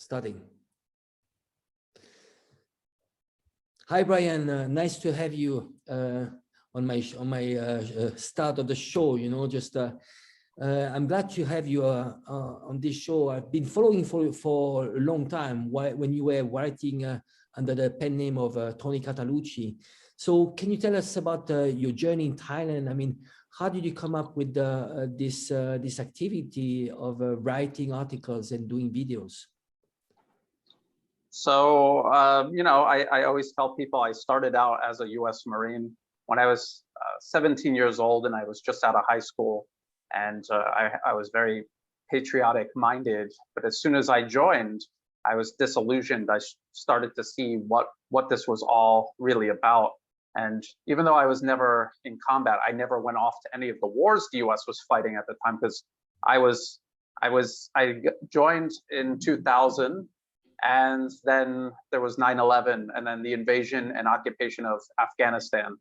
Starting. Hi, Brian. Nice to have you on my start of the show. You know, just I'm glad to have you on this show. I've been following for a long time when you were writing under the pen name of Tony Catalucci. So, can you tell us about your journey in Thailand? I mean, how did you come up with this activity of writing articles and doing videos? So, you know, I always tell people I started out as a U.S. Marine when I was 17 years old, and I was just out of high school, and I was very patriotic minded. But as soon as I joined, I was disillusioned. I started to see what this was all really about. And even though I was never in combat, I never went off to any of the wars the U.S. was fighting at the time, because I joined in 2000. And then there was 9/11, and then the invasion and occupation of Afghanistan.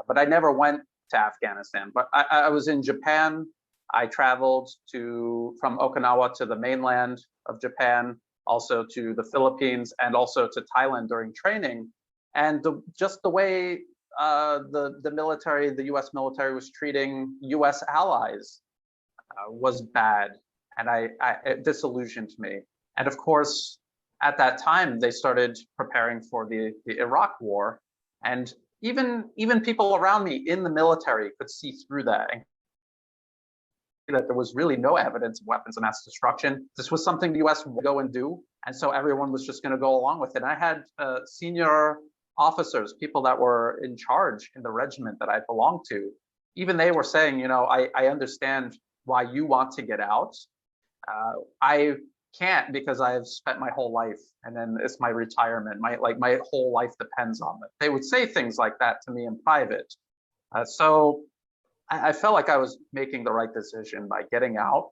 But I never went to Afghanistan. But I was in Japan. I traveled from Okinawa to the mainland of Japan, also to the Philippines, and also to Thailand during training. And just the way the military, the U.S. military, was treating U.S. allies was bad, and it disillusioned me. And of course, at that time, they started preparing for the Iraq War, and even people around me in the military could see through that, and that there was really no evidence of weapons of mass destruction. This was something the U.S. would go and do, and so everyone was just going to go along with it. And I had senior officers, people that were in charge in the regiment that I belonged to, even they were saying, you know, I understand why you want to get out. I can't, because I've spent my whole life, and then it's my retirement. My whole life depends on it. They would say things like that to me in private. So I felt like I was making the right decision by getting out,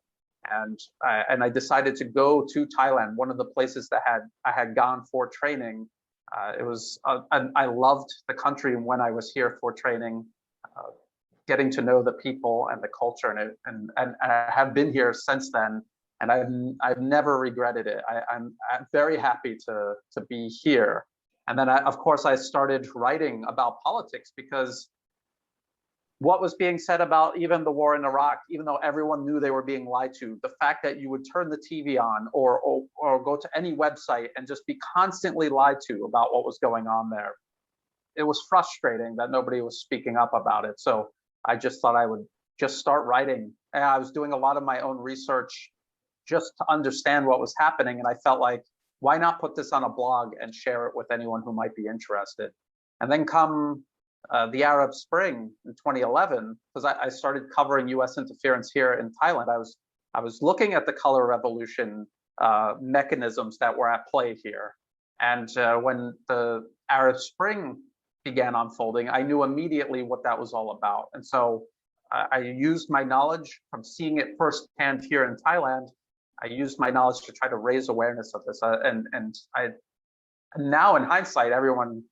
and I decided to go to Thailand, one of the places that I had gone for training. I loved the country when I was here for training, getting to know the people and the culture, and I have been here since then. And I've never regretted it. I'm very happy to be here. And then of course I started writing about politics, because what was being said about even the war in Iraq, even though everyone knew they were being lied to, the fact that you would turn the TV on or go to any website and just be constantly lied to about what was going on there, it was frustrating that nobody was speaking up about it. So I just thought I would just start writing. And I was doing a lot of my own research just to understand what was happening. And I felt like, why not put this on a blog and share it with anyone who might be interested? And then come the Arab Spring in 2011, because I started covering US interference here in Thailand. I was looking at the color revolution mechanisms that were at play here. And when the Arab Spring began unfolding, I knew immediately what that was all about. And so I used my knowledge from seeing it firsthand here in Thailand. I used my knowledge to try to raise awareness of this, and now in hindsight, everyone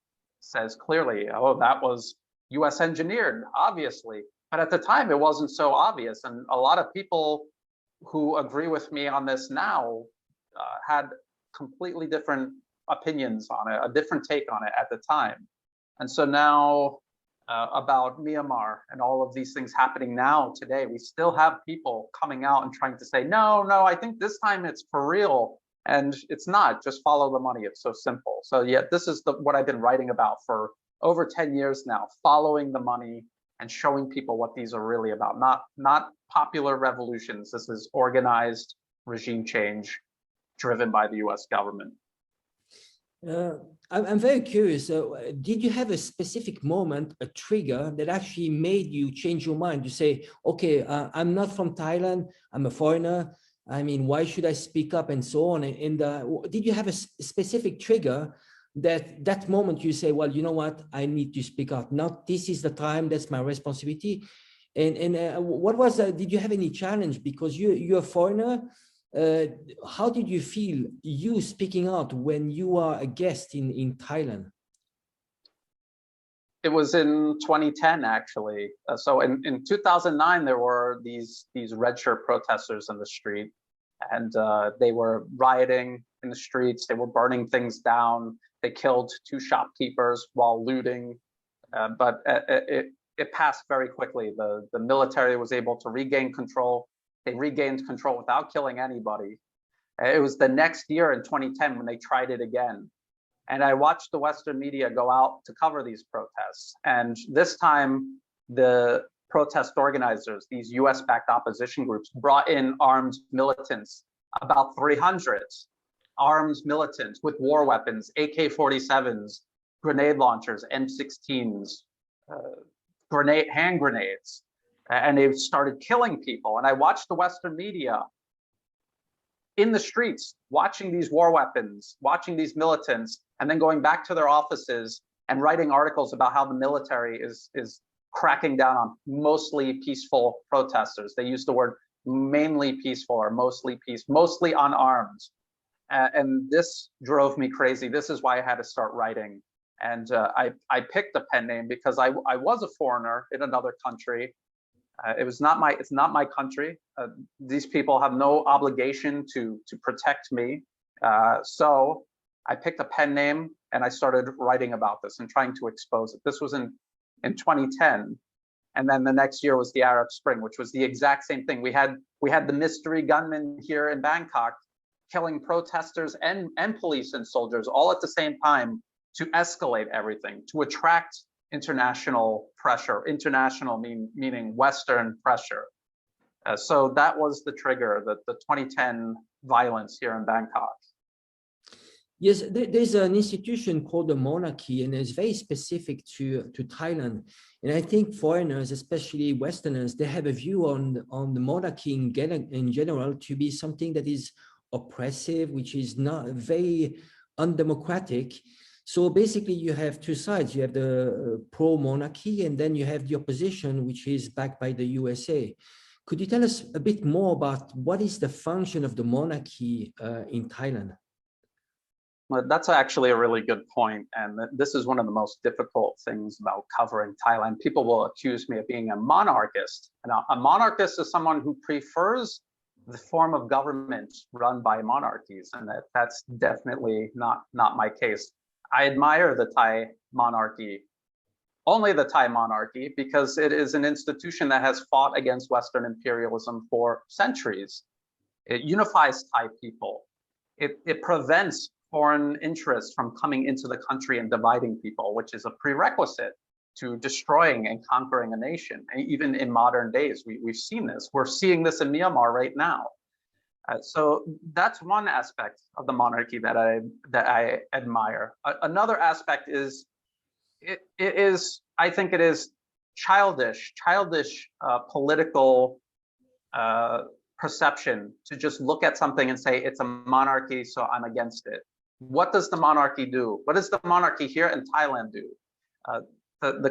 says clearly, oh, that was U.S. engineered, obviously. But at the time, it wasn't so obvious, and a lot of people who agree with me on this now had completely different opinions on it, a different take on it at the time. And so now, about Myanmar and all of these things happening now today, we still have people coming out and trying to say, no, I think this time it's for real. And it's not. Just follow the money. It's so simple. So yeah, this is what I've been writing about for over 10 years now, following the money and showing people what these are really about. Not popular revolutions. This is organized regime change driven by the US government. I'm very curious. Did you have a specific moment, a trigger that actually made you change your mind to say, okay, I'm not from Thailand, I'm a foreigner. I mean, why should I speak up and so on? And did you have a specific trigger that moment you say, well, you know what, I need to speak out. Now, this is the time, that's my responsibility. And what was, did you have any challenge? Because you're a foreigner. How did you feel you speaking out when you are a guest in Thailand? It was in 2010, actually. So in 2009, there were these red shirt protesters in the street, and they were rioting. in the streets. They were burning things down. They killed 2 shopkeepers while looting, but it passed very quickly. The military was able to regain control. They regained control without killing anybody. It was the next year in 2010 when they tried it again. And I watched the Western media go out to cover these protests. And this time, the protest organizers, these US-backed opposition groups, brought in armed militants, about 300 armed militants with war weapons, AK-47s, grenade launchers, M16s, hand grenades, and they started killing people. And I watched the Western media in the streets, watching these war weapons, watching these militants, and then going back to their offices and writing articles about how the military is cracking down on mostly peaceful protesters. They use the word mainly peaceful or mostly unarmed. And this drove me crazy. This is why I had to start writing. And I picked a pen name because I was a foreigner in another country. It's not my country. These people have no obligation to protect me. So I picked a pen name and I started writing about this and trying to expose it. This was in 2010. And then the next year was the Arab Spring, which was the exact same thing. We had the mystery gunmen here in Bangkok killing protesters and police and soldiers all at the same time to escalate everything, to attract international pressure, meaning Western pressure. So that was the trigger, the 2010 violence here in Bangkok. Yes, there's an institution called the monarchy, and it's very specific to Thailand. And I think foreigners, especially Westerners, they have a view on the monarchy in general to be something that is oppressive, which is not very undemocratic. So basically you have two sides. You have the pro-monarchy, and then you have the opposition, which is backed by the USA. Could you tell us a bit more about what is the function of the monarchy in Thailand? Well, that's actually a really good point. And this is one of the most difficult things about covering Thailand. People will accuse me of being a monarchist. And a monarchist is someone who prefers the form of government run by monarchies. And that's definitely not my case. I admire the Thai monarchy, only the Thai monarchy, because it is an institution that has fought against Western imperialism for centuries. It unifies Thai people. It prevents foreign interests from coming into the country and dividing people, which is a prerequisite to destroying and conquering a nation. And even in modern days, we've seen this. We're seeing this in Myanmar right now. So that's one aspect of the monarchy that I admire. Another aspect is I think it is childish political perception to just look at something and say it's a monarchy, so I'm against it. What does the monarchy do? What does the monarchy here in Thailand do? The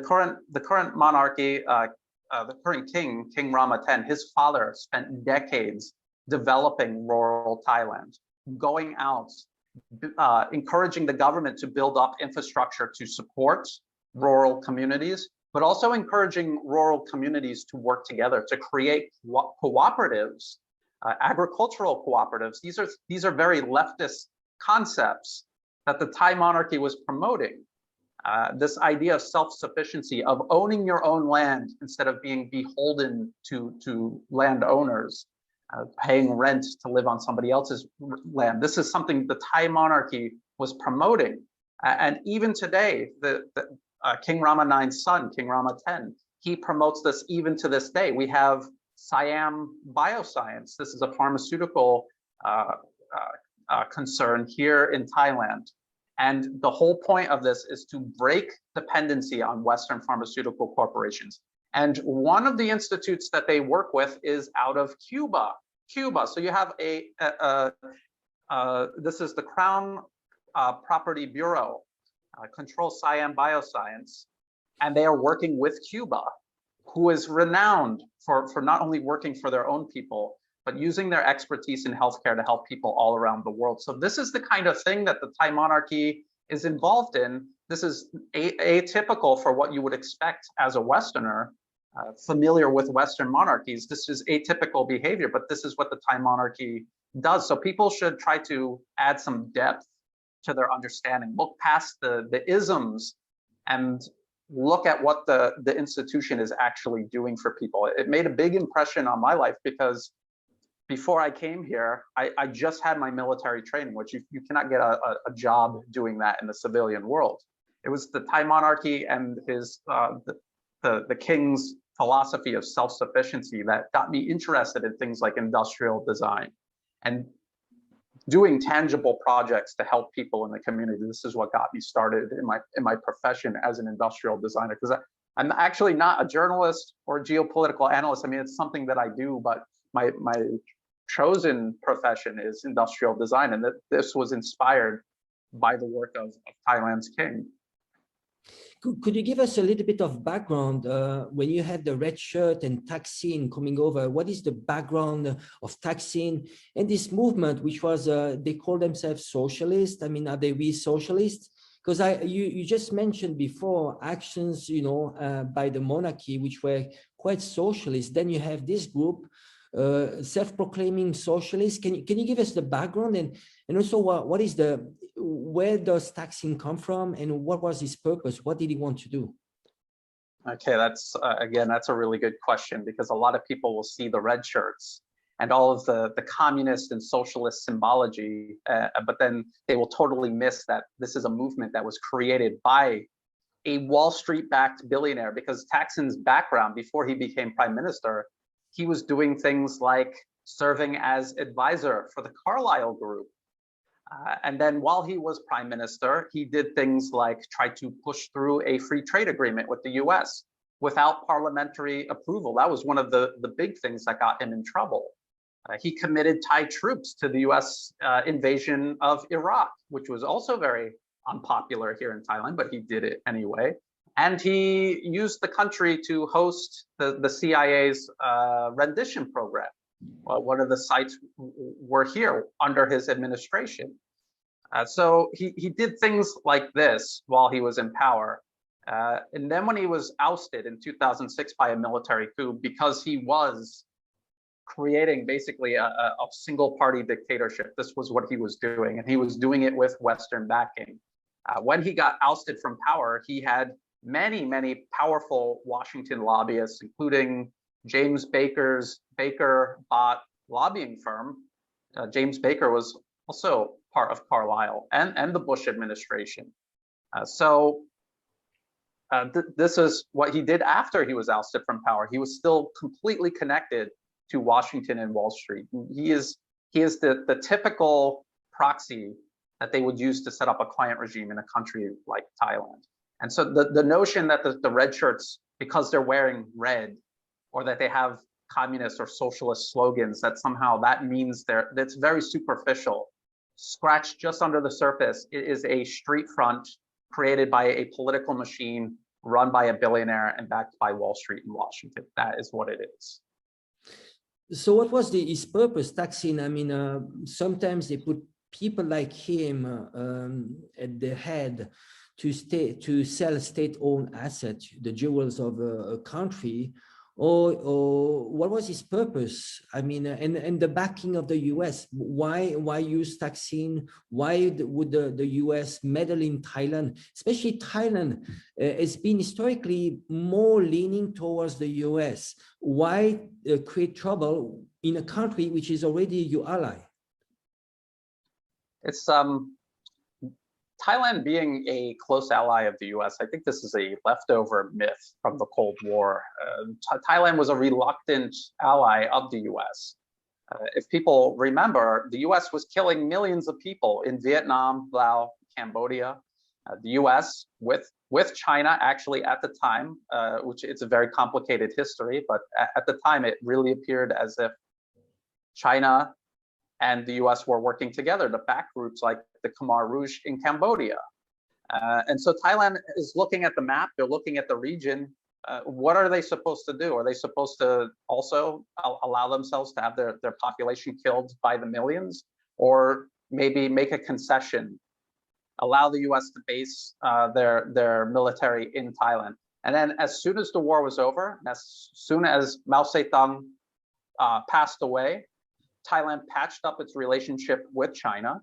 current monarchy, the current King Rama X, his father spent decades developing rural Thailand, going out, encouraging the government to build up infrastructure to support rural communities, but also encouraging rural communities to work together to create cooperatives, agricultural cooperatives. These are very leftist concepts that the Thai monarchy was promoting. This idea of self-sufficiency, of owning your own land instead of being beholden to landowners, paying rent to live on somebody else's land. This is something the Thai monarchy was promoting. And even today, King Rama IX's son, King Rama X, he promotes this even to this day. We have Siam Bioscience. This is a pharmaceutical concern here in Thailand. And the whole point of this is to break dependency on Western pharmaceutical corporations. And one of the institutes that they work with is out of Cuba. So you have this is the Crown Property Bureau, controls Siam Bioscience, and they are working with Cuba, who is renowned for not only working for their own people, but using their expertise in healthcare to help people all around the world. So this is the kind of thing that the Thai monarchy is involved in. This is atypical for what you would expect as a Westerner, familiar with Western monarchies. This is atypical behavior, but this is what the Thai monarchy does. So people should try to add some depth to their understanding, look past the isms, and look at what the institution is actually doing for people. It made a big impression on my life because before I came here, I just had my military training, which you cannot get a job doing that in the civilian world. It was the Thai monarchy and his the king's philosophy of self-sufficiency that got me interested in things like industrial design and doing tangible projects to help people in the community. This is what got me started in my profession as an industrial designer, because I'm actually not a journalist or a geopolitical analyst. I mean, it's something that I do, but my chosen profession is industrial design, and that this was inspired by the work of Thailand's king. Could you give us a little bit of background when you had the red shirt and Thaksin coming over? What is the background of Thaksin and this movement, which was they call themselves socialist? I mean, are they really socialists? Because you just mentioned before actions, you know, by the monarchy, which were quite socialist. Then you have this group, self-proclaiming socialists. Can you give us the background and also what is where does Thaksin come from and what was his purpose? What did he want to do? Okay, that's again, that's a really good question, because a lot of people will see the red shirts and all of the communist and socialist symbology, but then they will totally miss that this is a movement that was created by a Wall Street-backed billionaire, because Thaksin's background before he became prime minister, he was doing things like serving as advisor for the Carlyle Group. And then while he was prime minister, he did things like try to push through a free trade agreement with the US without parliamentary approval. That was one of the big things that got him in trouble. He committed Thai troops to the US invasion of Iraq, which was also very unpopular here in Thailand, but he did it anyway. And he used the country to host the CIA's rendition program. One of the sites were here under his administration. So he did things like this while he was in power. And then when he was ousted in 2006 by a military coup, because he was creating basically a single party dictatorship, this was what he was doing. And he was doing it with Western backing. When he got ousted from power, he had many powerful Washington lobbyists, including James Baker's Baker-Bott lobbying firm. James Baker was also part of Carlyle and the Bush administration. This is what he did after he was ousted from power. He was still completely connected to Washington and Wall Street. He is the typical proxy that they would use to set up a client regime in a country like Thailand. And so the notion that the red shirts, because they're wearing red, or that they have communist or socialist slogans, that somehow that means that's very superficial. Scratched just under the surface, it is a street front created by a political machine run by a billionaire and backed by Wall Street in Washington. That is what it is. So what was his purpose, Thaksin? I mean, sometimes they put people like him at the head to sell state-owned assets, the jewels of a country, or what was his purpose? I mean, and the backing of the US. Why use Thaksin? Why would the US meddle in Thailand? Especially Thailand has been historically more leaning towards the US. Why create trouble in a country which is already your ally? It's Thailand being a close ally of the US, I think this is a leftover myth from the Cold War. Thailand was a reluctant ally of the US. If people remember, the US was killing millions of people in Vietnam, Laos, Cambodia. The US with China actually at the time, which it's a very complicated history, but at the time it really appeared as if China and the US were working together to back groups like the Khmer Rouge in Cambodia. And so Thailand is looking at the map, they're looking at the region. What are they supposed to do? Are they supposed to also allow themselves to have their population killed by the millions? Or maybe make a concession, allow the US to base their military in Thailand? And then as soon as the war was over, as soon as Mao Zedong passed away, Thailand patched up its relationship with China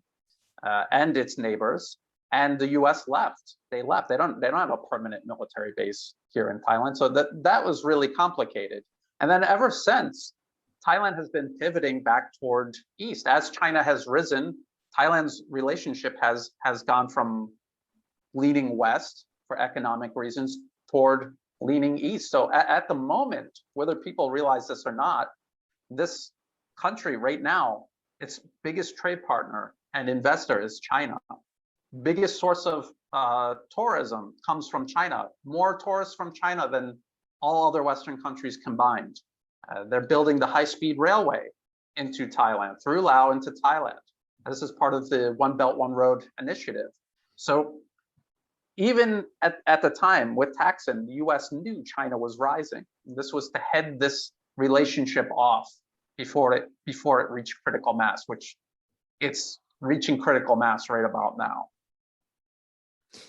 and its neighbors, and the U.S. left. They left. They don't have a permanent military base here in Thailand. So that was really complicated. And then ever since, Thailand has been pivoting back toward east. As China has risen, Thailand's relationship has gone from leaning west for economic reasons toward leaning east. So at the moment, whether people realize this or not, this country right now, its biggest trade partner and investor is China. Biggest source of tourism comes from China. More tourists from China than all other Western countries combined. They're building the high-speed railway into Thailand, through Laos into Thailand. This is part of the One Belt, One Road initiative. So even at the time with Thaksin, the US knew China was rising. This was to head this relationship off before it reached critical mass, which it's reaching critical mass right about now.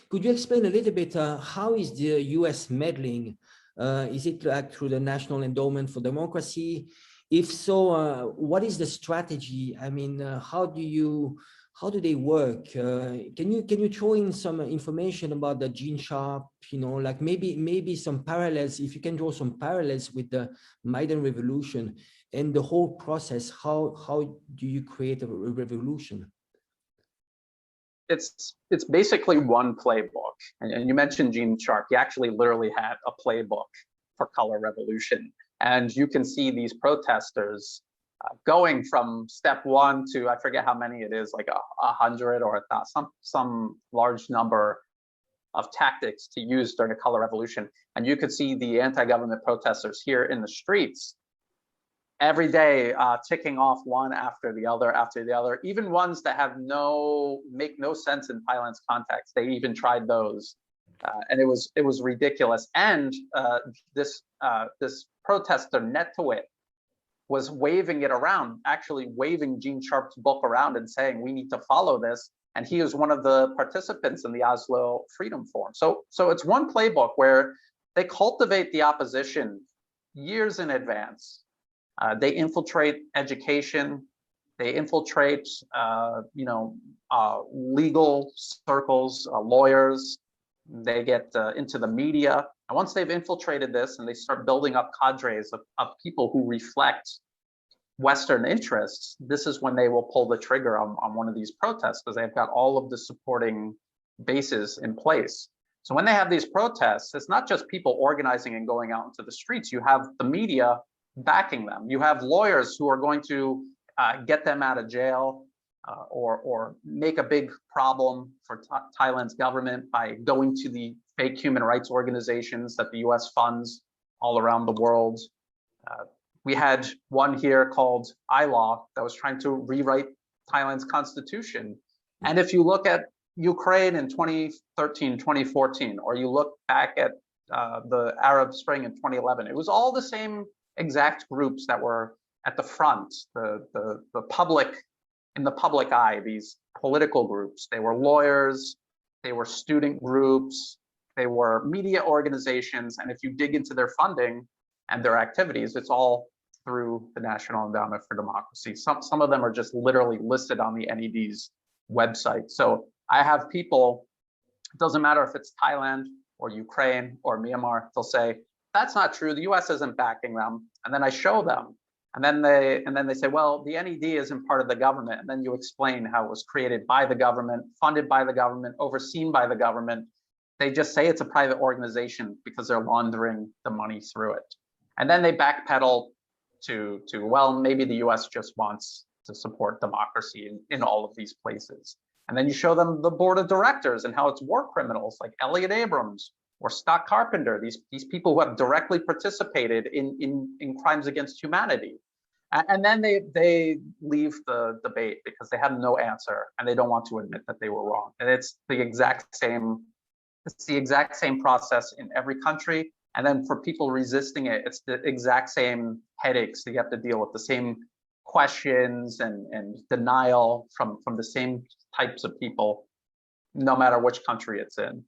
Could you explain a little bit how is the US meddling? Is it like through the National Endowment for Democracy? If so, what is the strategy? I mean, how do they work? Can you throw in some information about the Gene Sharp? You know, like maybe some parallels. If you can draw some parallels with the Maidan Revolution and the whole process, how do you create a revolution? It's basically one playbook. And you mentioned Gene Sharp. He actually literally had a playbook for color revolution. And you can see these protesters going from step one to, I forget how many it is, like 100 or some large number of tactics to use during the color revolution. And you could see the anti-government protesters here in the streets every day, ticking off one after the other, even ones that make no sense in Thailand's context. They even tried those, and it was ridiculous. And this protester Netawit was waving it around, actually waving Gene Sharp's book around and saying, we need to follow this. And he was one of the participants in the Oslo Freedom Forum. So it's one playbook where they cultivate the opposition years in advance. They infiltrate education. They infiltrate, legal circles, lawyers. They get into the media. And once they've infiltrated this and they start building up cadres of people who reflect Western interests, this is when they will pull the trigger on one of these protests, because they've got all of the supporting bases in place. So when they have these protests, it's not just people organizing and going out into the streets. You have the media backing them. You have lawyers who are going to get them out of jail or make a big problem for Thailand's government by going to the fake human rights organizations that the US funds all around the world. We had one here called iLaw that was trying to rewrite Thailand's constitution. And if you look at Ukraine in 2013, 2014, or you look back at the Arab Spring in 2011, it was all the same exact groups that were at the front, the public, in the public eye, these political groups. They were lawyers, they were student groups, they were media organizations, and if you dig into their funding and their activities, it's all through the National Endowment for Democracy. Some of them are just literally listed on the NED's website. So I have people, it doesn't matter if it's Thailand or Ukraine or Myanmar, they'll say, that's not true, the US isn't backing them. And then I show them. And then they say, well, the NED isn't part of the government. And then you explain how it was created by the government, funded by the government, overseen by the government. They just say it's a private organization because they're laundering the money through it. And then they backpedal to well, maybe the US just wants to support democracy in all of these places. And then you show them the board of directors and how it's war criminals like Elliot Abrams or Scott Carpenter, these people who have directly participated in crimes against humanity. And then they leave the debate because they have no answer and they don't want to admit that they were wrong. And it's the exact same process in every country. And then for people resisting it, it's the exact same headaches that you have to deal with, the same questions and denial from the same types of people, no matter which country it's in.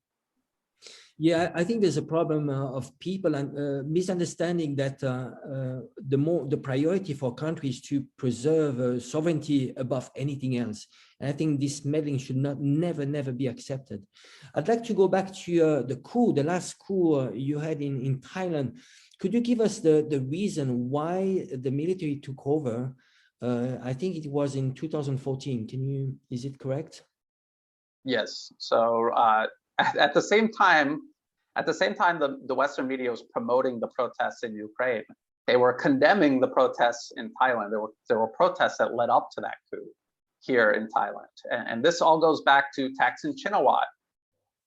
Yeah, I think there's a problem of people and misunderstanding that the priority for countries to preserve sovereignty above anything else. And I think this meddling should never be accepted. I'd like to go back to the last coup you had in Thailand. Could you give us the reason why the military took over? I think it was in 2014. Is it correct? Yes. So at the same time, the Western media was promoting the protests in Ukraine. They were condemning the protests in Thailand. There were protests that led up to that coup here in Thailand, and this all goes back to Thaksin Shinawatra.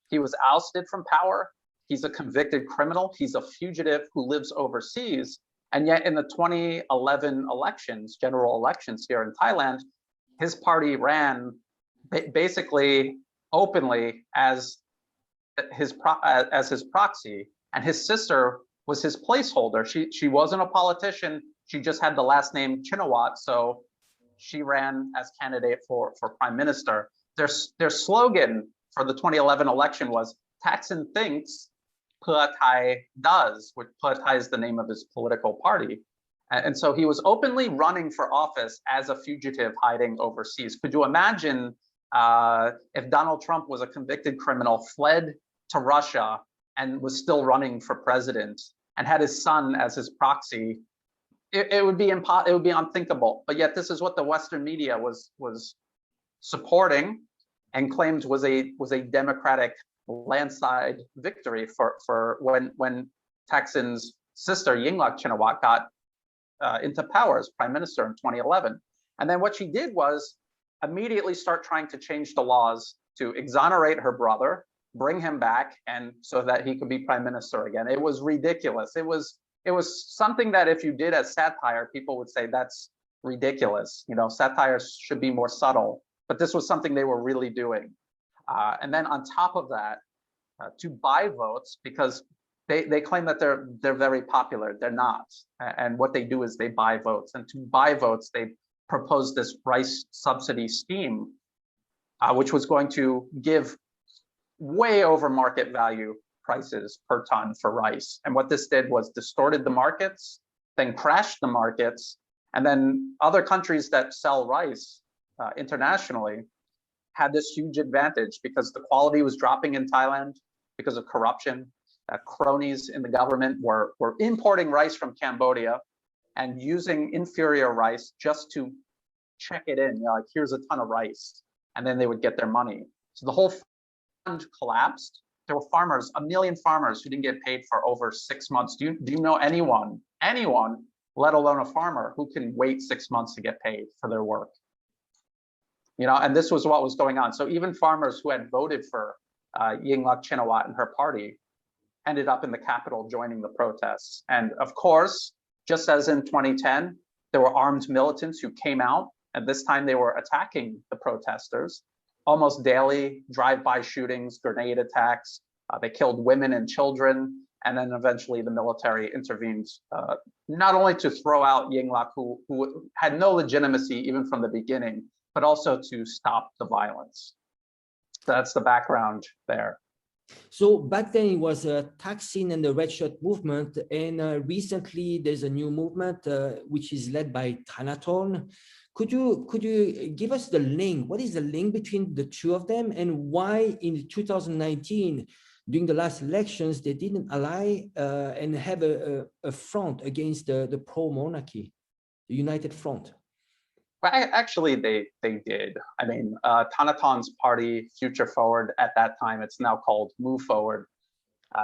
He was ousted from power. He's a convicted criminal. He's a fugitive who lives overseas. And yet in the 2011 elections, general elections here in Thailand, his party ran basically openly as his proxy, and his sister was his placeholder. She wasn't a politician. She just had the last name Shinawatra, so she ran as candidate for prime minister. Their slogan for the 2011 election was "Thaksin thinks, Pheu Thai does," which Pheu Thai is the name of his political party. And so he was openly running for office as a fugitive hiding overseas. Could you imagine if Donald Trump was a convicted criminal, fled to Russia, and was still running for president, and had his son as his proxy? It would be unthinkable. But yet, this is what the Western media was supporting and claimed was a democratic landslide victory for when Thaksin's sister Yingluck Shinawatra got into power as prime minister in 2011. And then what she did was immediately start trying to change the laws to exonerate her brother, bring him back, and so that he could be prime minister again. It was ridiculous. It was something that if you did as satire, people would say that's ridiculous. You know, satire should be more subtle, but this was something they were really doing. And then on top of that, to buy votes, because they claim that they're very popular. They're not. And what they do is they buy votes. And to buy votes, they proposed this rice subsidy scheme, which was going to give way over market value prices per ton for rice. And what this did was distorted the markets, then crashed the markets. And then other countries that sell rice internationally had this huge advantage because the quality was dropping in Thailand because of corruption. Cronies in the government were importing rice from Cambodia and using inferior rice just to check it in. You know, like, here's a ton of rice, and then they would get their money. So the whole fund collapsed. There were farmers, 1 million farmers, who didn't get paid for over 6 months. Do you know anyone, let alone a farmer, who can wait 6 months to get paid for their work? You know, and this was what was going on. So even farmers who had voted for Yingluck Shinawatra and her party ended up in the capital joining the protests. And of course, just as in 2010, there were armed militants who came out, and this time they were attacking the protesters. Almost daily drive-by shootings, grenade attacks. They killed women and children, and then eventually the military intervened, not only to throw out Yingluck, who had no legitimacy even from the beginning, but also to stop the violence. So that's the background there. So back then it was Thaksin and the Red Shirt movement, and recently there's a new movement which is led by Thanathorn. Could you give us the link? What is the link between the two of them, and why in 2019, during the last elections, they didn't ally and have a front against the pro-monarchy, the United Front? Well, actually, they did. I mean, Thanathorn's party, Future Forward, at that time, it's now called Move Forward.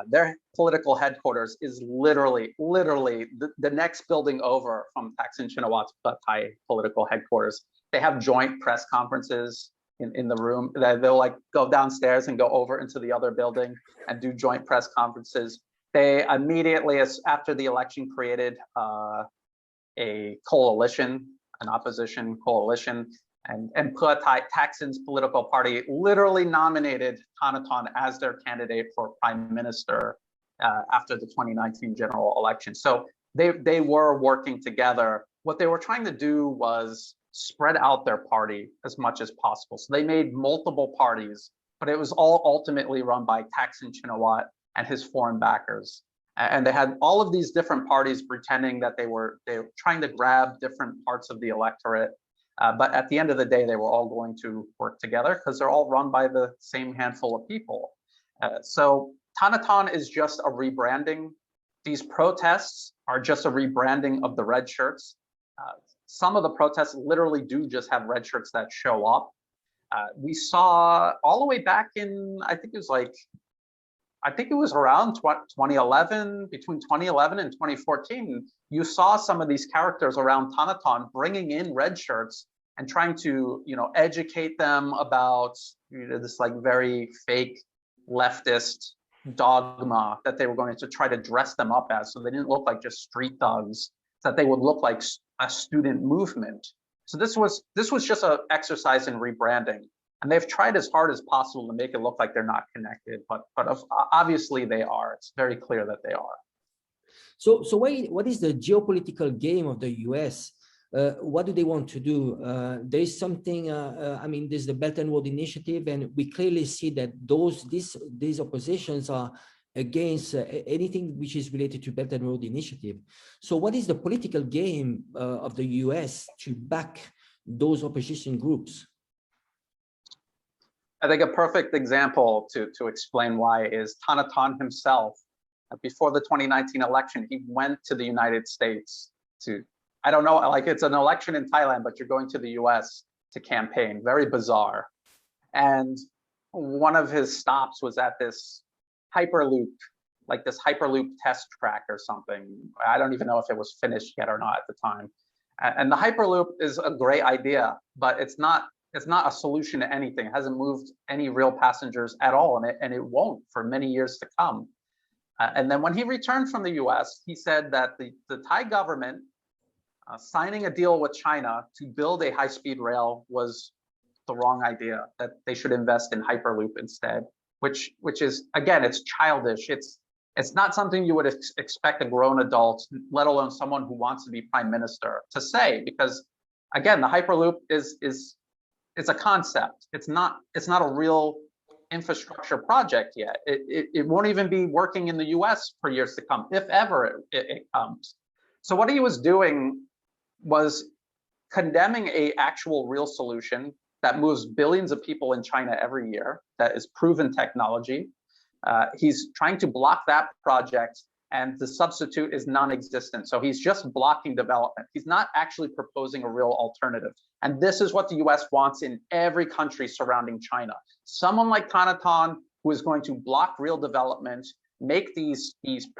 Their political headquarters is literally the next building over from Thaksin Shinawatra's Thai political headquarters. They have joint press conferences in the room. They'll like go downstairs and go over into the other building and do joint press conferences. They immediately, after the election, created a coalition, an opposition coalition, and Pheu Thai, Thaksin's political party, literally nominated Thanathorn as their candidate for prime minister after the 2019 general election. So they were working together. What they were trying to do was spread out their party as much as possible. So they made multiple parties, but it was all ultimately run by Thaksin Shinawatra and his foreign backers. And they had all of these different parties pretending that they were trying to grab different parts of the electorate. But at the end of the day, they were all going to work together because they're all run by the same handful of people. So Thanathon is just a rebranding. These protests are just a rebranding of the red shirts. Some of the protests literally do just have red shirts that show up. We saw all the way back in, I think it was around 2011, between 2011 and 2014, you saw some of these characters around Thanathon bringing in red shirts and trying to, educate them about this like very fake leftist dogma that they were going to try to dress them up as, so they didn't look like just street thugs, that they would look like a student movement. So this was just an exercise in rebranding. And they've tried as hard as possible to make it look like they're not connected, but obviously they are. It's very clear that they are. So what is the geopolitical game of the US? What do they want to do? There is something, there's the Belt and Road Initiative, and we clearly see that these oppositions are against anything which is related to Belt and Road Initiative. So what is the political game of the US to back those opposition groups? I think a perfect example to explain why is Thanathon himself. Before the 2019 election, he went to the United States to, I don't know, like it's an election in Thailand, but you're going to the US to campaign. Very bizarre. And one of his stops was at this Hyperloop, like this Hyperloop test track or something. I don't even know if it was finished yet or not at the time. And the Hyperloop is a great idea, but it's not a solution to anything. It hasn't moved any real passengers at all, and it won't for many years to come. And then when he returned from the US, he said that the Thai government signing a deal with China to build a high-speed rail was the wrong idea, that they should invest in Hyperloop instead, which is, again, it's childish. It's not something you would expect a grown adult, let alone someone who wants to be prime minister, to say, because, again, the Hyperloop it's a concept. It's not a real infrastructure project yet. It won't even be working in the US for years to come, if ever it comes. So what he was doing was condemning a actual real solution that moves billions of people in China every year, that is proven technology. He's trying to block that project, and the substitute is non-existent. So he's just blocking development. He's not actually proposing a real alternative. And this is what the US wants in every country surrounding China. Someone like Thanathon, who is going to block real development, make these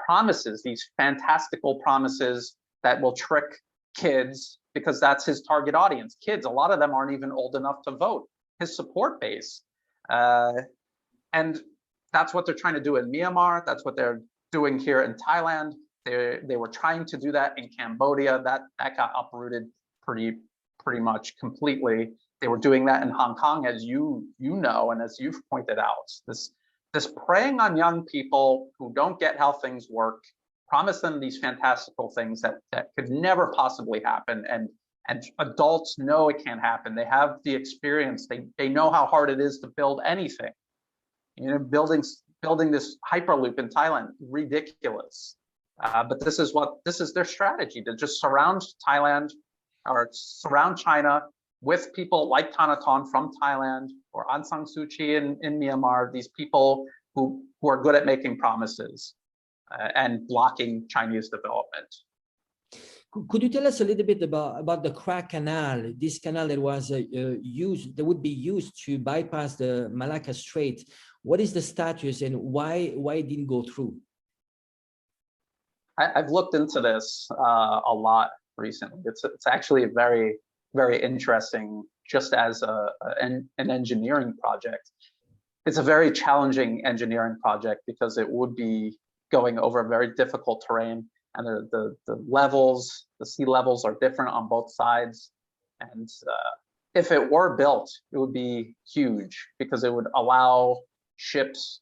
promises, these fantastical promises that will trick kids, because that's his target audience. Kids, a lot of them aren't even old enough to vote, his support base. And that's what they're trying to do in Myanmar. That's what they're doing here in Thailand. They were trying to do that in Cambodia. That got uprooted pretty much completely. They were doing that in Hong Kong, as you know, and as you've pointed out. This preying on young people who don't get how things work, promise them these fantastical things that could never possibly happen, and adults know it can't happen. They have the experience. They know how hard it is to build anything. Building this Hyperloop in Thailand, ridiculous. But this is their strategy, to just surround Thailand or surround China with people like Thanathon from Thailand, or Aung San Suu Kyi in Myanmar, these people who are good at making promises and blocking Chinese development. Could you tell us a little bit about the Crack Canal, this canal that was would be used to bypass the Malacca Strait? What is the status, and why it didn't go through? I've looked into this a lot recently. It's actually very, very interesting, just as an engineering project. It's a very challenging engineering project because it would be going over very difficult terrain, and the levels, the sea levels are different on both sides. And if it were built, it would be huge, because it would allow ships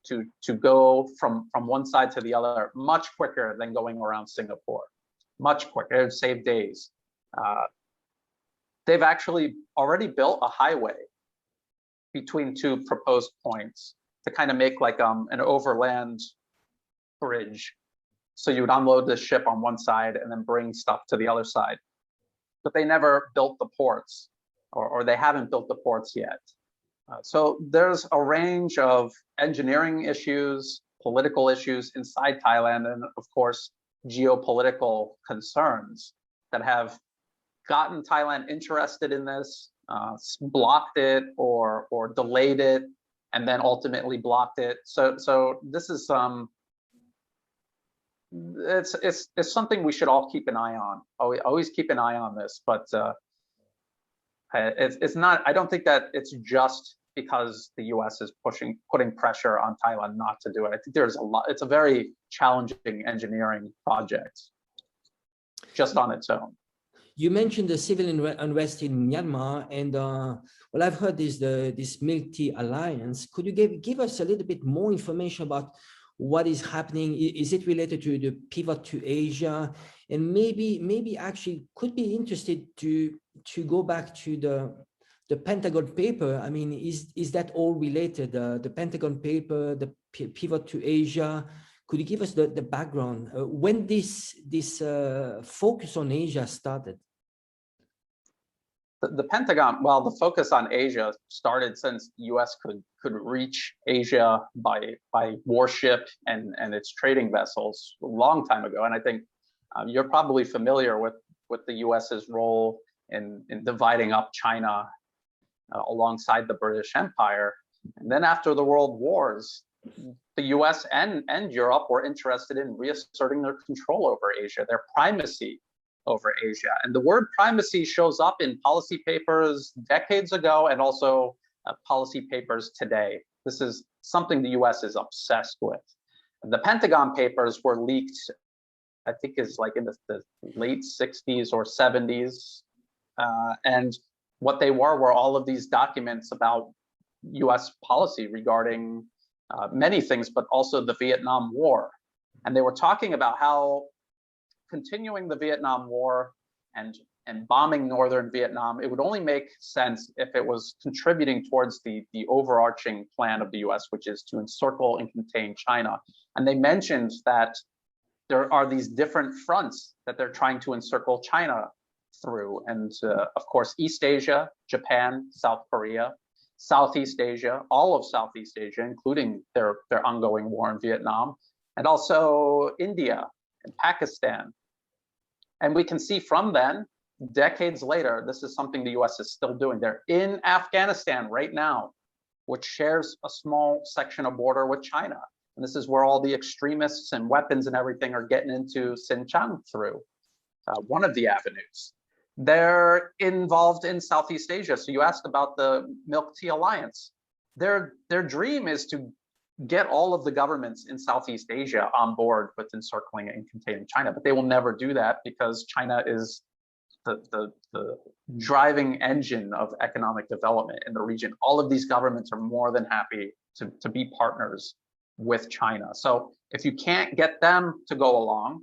to go from one side to the other much quicker than going around Singapore. Much quicker. It would save days. They've actually already built a highway between two proposed points to kind of make like an overland bridge. So you would unload the ship on one side and then bring stuff to the other side. But they never built the ports, or they haven't built the ports yet. So there's a range of engineering issues, political issues inside Thailand, and of course, geopolitical concerns that have gotten Thailand interested in this, blocked it or delayed it, and then ultimately blocked it. So this is it's something we should all keep an eye on. Always keep an eye on this, but it's not. I don't think that it's just because the U.S. is putting pressure on Thailand not to do it. I think there's a lot. It's a very challenging engineering project, just on its own. You mentioned the civil unrest in Myanmar, and well, I've heard this Milk Tea Alliance. Could you give us a little bit more information about what is happening? Is it related to the pivot to Asia? And maybe actually could be interested to go back to the Pentagon paper. I mean, is that all related? The Pentagon paper, the pivot to Asia. Could you give us the background when this focus on Asia started? The Pentagon, well, the focus on Asia started since the U.S. could reach Asia by warship and its trading vessels a long time ago. And I think you're probably familiar with the U.S.'s role in dividing up China alongside the British Empire. And then after the World Wars, the U.S. and Europe were interested in reasserting their control over Asia, their primacy over Asia. And the word primacy shows up in policy papers decades ago and also policy papers today. This is something the US is obsessed with. The Pentagon papers were leaked, I think is like in the late 60s or 70s. And what they were all of these documents about US policy regarding many things, but also the Vietnam War. And they were talking about how continuing the Vietnam War and bombing northern Vietnam, it would only make sense if it was contributing towards the overarching plan of the US, which is to encircle and contain China. And they mentioned that there are these different fronts that they're trying to encircle China through. And of course, East Asia, Japan, South Korea, Southeast Asia, all of Southeast Asia, including their ongoing war in Vietnam, and also India and Pakistan. And we can see from then, decades later, this is something the US is still doing. They're in Afghanistan right now, which shares a small section of border with China. And this is where all the extremists and weapons and everything are getting into Xinjiang through, one of the avenues. They're involved in Southeast Asia. So you asked about the Milk Tea Alliance. Their dream is to get all of the governments in Southeast Asia on board with encircling and containing China, but they will never do that because China is the driving engine of economic development in the region. All of these governments are more than happy to be partners with China. So if you can't get them to go along,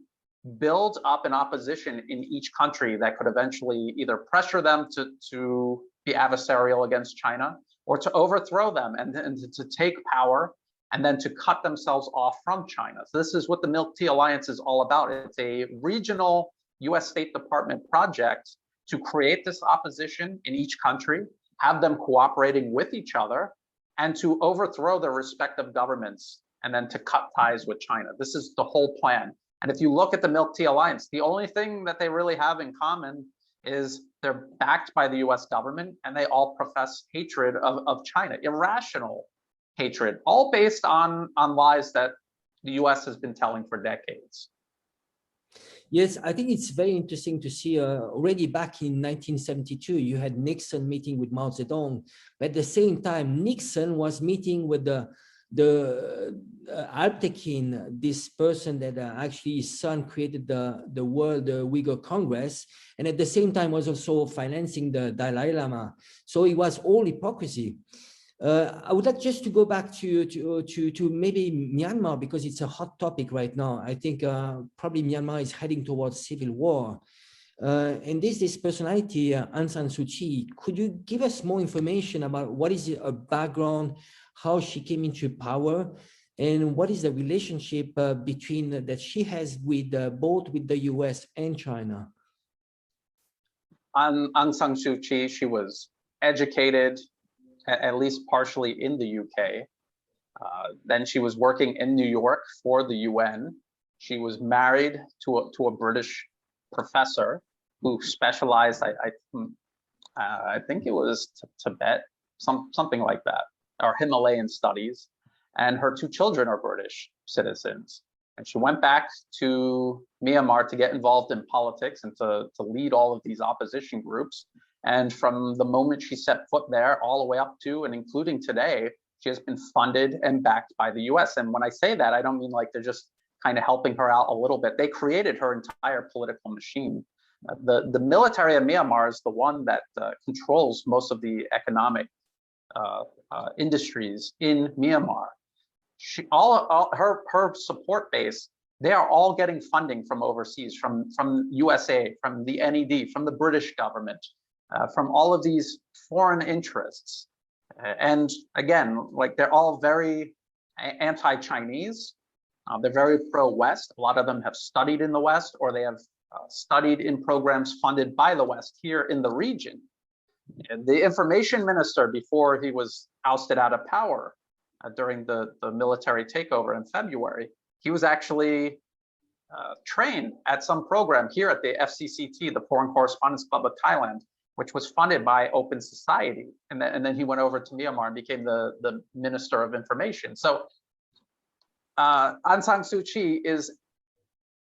build up an opposition in each country that could eventually either pressure them to be adversarial against China or to overthrow them and to take power and then to cut themselves off from China. So this is what the Milk Tea Alliance is all about. It's a regional US State Department project to create this opposition in each country, have them cooperating with each other, and to overthrow their respective governments and then to cut ties with China. This is the whole plan. And if you look at the Milk Tea Alliance, the only thing that they really have in common is they're backed by the US government and they all profess hatred of China, irrational hatred, all based on lies that the US has been telling for decades. Yes, I think it's very interesting to see already back in 1972, you had Nixon meeting with Mao Zedong, but at the same time, Nixon was meeting with the Alptekin, this person that actually his son created the World Uyghur Congress, and at the same time was also financing the Dalai Lama. So it was all hypocrisy. I would like just to go back to maybe Myanmar, because it's a hot topic right now. I think probably Myanmar is heading towards civil war. And this personality, Aung San Suu Kyi, could you give us more information about what is her background, how she came into power, and what is the relationship between that she has with both with the US and China? Aung San Suu Kyi, she was educated, at least partially, in the UK. Then she was working in New York for the UN. She was married to a British professor who specialized, I think it was Tibet, something like that, or Himalayan studies. And her two children are British citizens. And she went back to Myanmar to get involved in politics and to lead all of these opposition groups. And from the moment she set foot there all the way up to and including today, she has been funded and backed by the US. And when I say that, I don't mean like they're just kind of helping her out a little bit. They created her entire political machine. The military of Myanmar is the one that controls most of the economic industries in Myanmar. Her support base, they are all getting funding from overseas, from USA, from the NED, from the British government, from all of these foreign interests. And again, like they're all very anti-Chinese. They're very pro-West. A lot of them have studied in the West, or they have studied in programs funded by the West here in the region. And the information minister, before he was ousted out of power during the military takeover in February, he was actually trained at some program here at the FCCT, the Foreign Correspondents Club of Thailand, which was funded by Open Society. And then he went over to Myanmar and became the Minister of Information. So Aung San Suu Kyi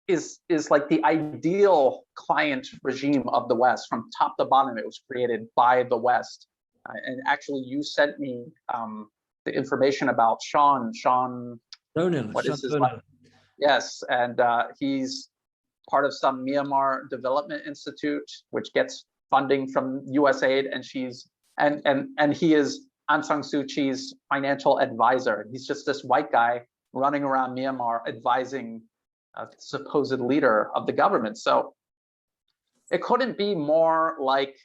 is like the ideal client regime of the West from top to bottom. It was created by the West. And actually, you sent me the information about Sean. What is his name? Yes, and he's part of some Myanmar Development Institute, which gets funding from USAID, and he is Aung San Suu Kyi's financial advisor. He's just this white guy running around Myanmar advising a supposed leader of the government. So it couldn't be more like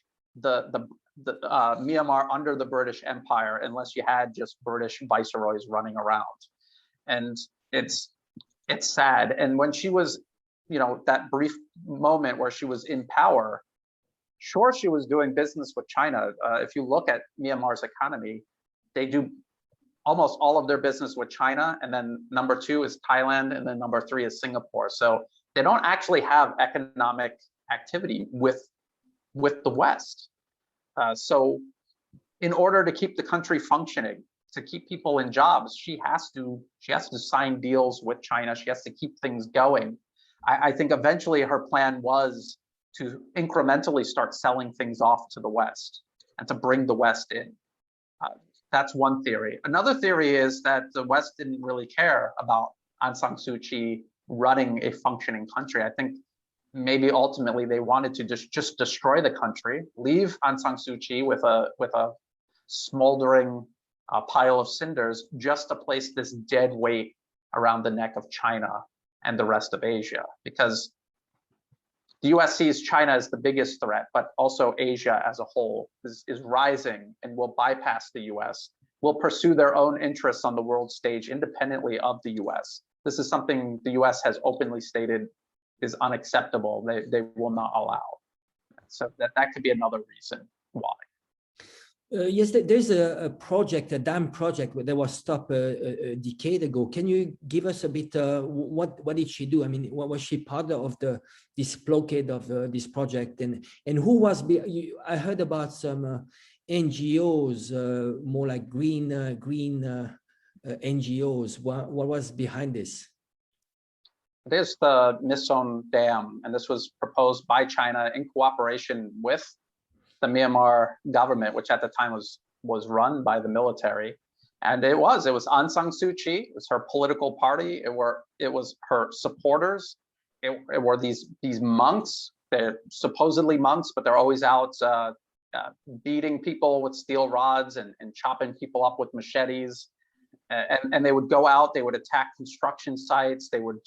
the Myanmar under the British Empire, unless you had just British viceroys running around. And it's sad. And when she was, that brief moment where she was in power, sure, she was doing business with China. If you look at Myanmar's economy, they do almost all of their business with China, and then number 2 is Thailand, and then number 3 is Singapore. So they don't actually have economic activity with the West. So in order to keep the country functioning, to keep people in jobs, she has to sign deals with China. She has to keep things going. I think eventually her plan was to incrementally start selling things off to the West and to bring the West in. That's one theory. Another theory is that the West didn't really care about Aung San Suu Kyi running a functioning country. I think maybe ultimately they wanted to just destroy the country, leave Aung San Suu Kyi with a smoldering pile of cinders, just to place this dead weight around the neck of China and the rest of Asia, because the US sees China as the biggest threat, but also Asia as a whole is rising and will bypass the US, will pursue their own interests on the world stage independently of the US. This is something the US has openly stated is unacceptable. They will not allow. So that could be another reason why. Yes, there's a project, a dam project that was stopped a decade ago. Can you give us a bit, what did she do? I mean, what was she part of this blockade of this project? And who was, I heard about some NGOs, more like green NGOs. What was behind this? There's the Nisson Dam, and this was proposed by China in cooperation with the Myanmar government, which at the time was run by the military. And it was Aung San Suu Kyi, it was her political party, it was her supporters, it were these monks. They're supposedly monks, but they're always out beating people with steel rods and chopping people up with machetes. And they would go out, they would attack construction sites, they would